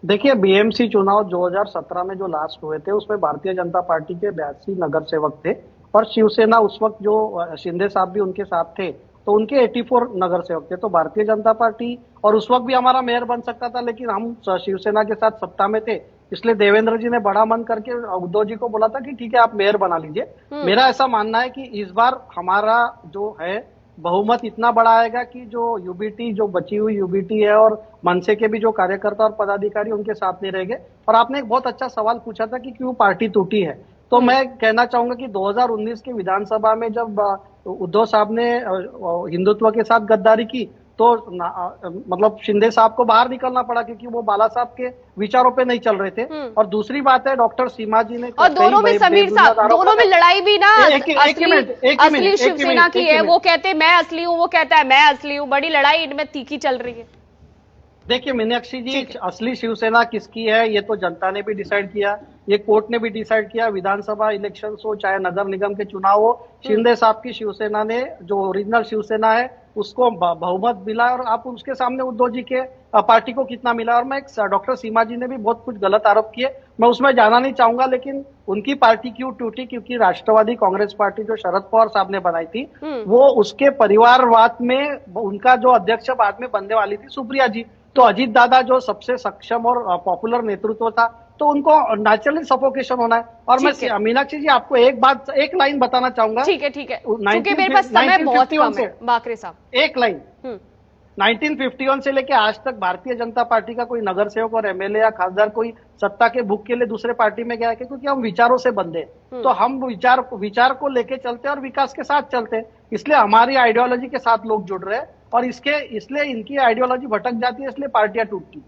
देखिए, बीएमसी चुनाव 2017 में जो लास्ट हुए थे उसमें भारतीय जनता पार्टी के 82 नगर सेवक थे और शिवसेना उस वक्त जो शिंदे साहब भी उनके साथ थे, तो उनके 84 नगर सेवक थे। तो भारतीय जनता पार्टी और उस वक्त भी हमारा मेयर बन सकता था, लेकिन हम शिवसेना के साथ सत्ता में थे, इसलिए देवेंद्र जी ने बड़ा मन करके उद्धव जी को बोला था कि ठीक है आप मेयर बना लीजिए। हम्म। मेरा ऐसा मानना है कि इस बार हमारा जो है बहुमत इतना बड़ा आएगा कि जो यूबीटी, जो बची हुई यूबीटी है और मनसे के भी जो कार्यकर्ता और पदाधिकारी उनके साथ नहीं रहेंगे। और आपने एक बहुत अच्छा सवाल पूछा था कि क्यों पार्टी टूटी है, तो हम्म। मैं कहना चाहूंगा कि 2019 के विधानसभा में जब उद्धव साहब ने हिंदुत्व के साथ गद्दारी की, तो मतलब शिंदे साहब को बाहर निकलना पड़ा क्योंकि वो बाला साहब के विचारों पे नहीं चल रहे थे। हम्म। और दूसरी बात है, डॉक्टर सीमा जी ने और कई दोनों में समीर बेबुनियाद साहब, आरोप दोनों में लगाए। लड़ाई भी ना एक ही असली मिनट, एक ही असली मिनट, एक ही शिवसेना मिनट, की एक ही है। मिनट। वो कहते मैं असली हूँ, वो कहता है मैं असली हूँ। बड़ी लड़ाई इनमें तीखी चल रही है। देखिए मीनाक्षी जी, ठीक है। असली शिवसेना किसकी है ये तो जनता ने भी डिसाइड किया, ये कोर्ट ने भी डिसाइड किया। विधानसभा इलेक्शन हो चाहे नगर निगम के चुनाव हो, हम्म। शिंदे साहब की शिवसेना ने जो ओरिजिनल शिवसेना है उसको बहुमत मिला। और आप उसके सामने उद्धव जी के पार्टी को कितना मिला। और मैं डॉक्टर सीमा जी ने भी बहुत कुछ गलत आरोप किए, मैं उसमें जाना नहीं चाहूंगा, लेकिन उनकी पार्टी क्यों टूटी, क्योंकि राष्ट्रवादी कांग्रेस पार्टी जो शरद पवार साहब ने बनाई थी, हम्म। वो उसके परिवारवाद में उनका जो अध्यक्ष बाद में बनने वाली थी सुप्रिया जी, तो हम्म। अजीत दादा जो सबसे सक्षम और पॉपुलर नेतृत्व था, तो उनको नेचुरली सफोकेशन होना है। और मैं ठीक है। मीनाक्षी जी आपको एक बात, एक लाइन बताना चाहूंगा। ठीक है। ठीक है। चूंकि मेरे पास समय बहुत 1951 कम है से, बाकरे साहब। एक लाइन, हम्म। 1951 से लेके आज तक भारतीय जनता पार्टी का कोई नगर सेवक और एमएलए या खासदार कोई सत्ता के भूख के लिए दूसरे पार्टी में गया है, क्योंकि हम विचारों से बंधे हैं। हम्म। तो हम विचार को लेके चलते हैं और विकास के साथ चलते हैं, इसलिए हमारी आइडियोलॉजी के साथ लोग जुड़ रहे हैं। और इसलिए इनकी आइडियोलॉजी भटक जाती है, इसलिए पार्टियां टूटती।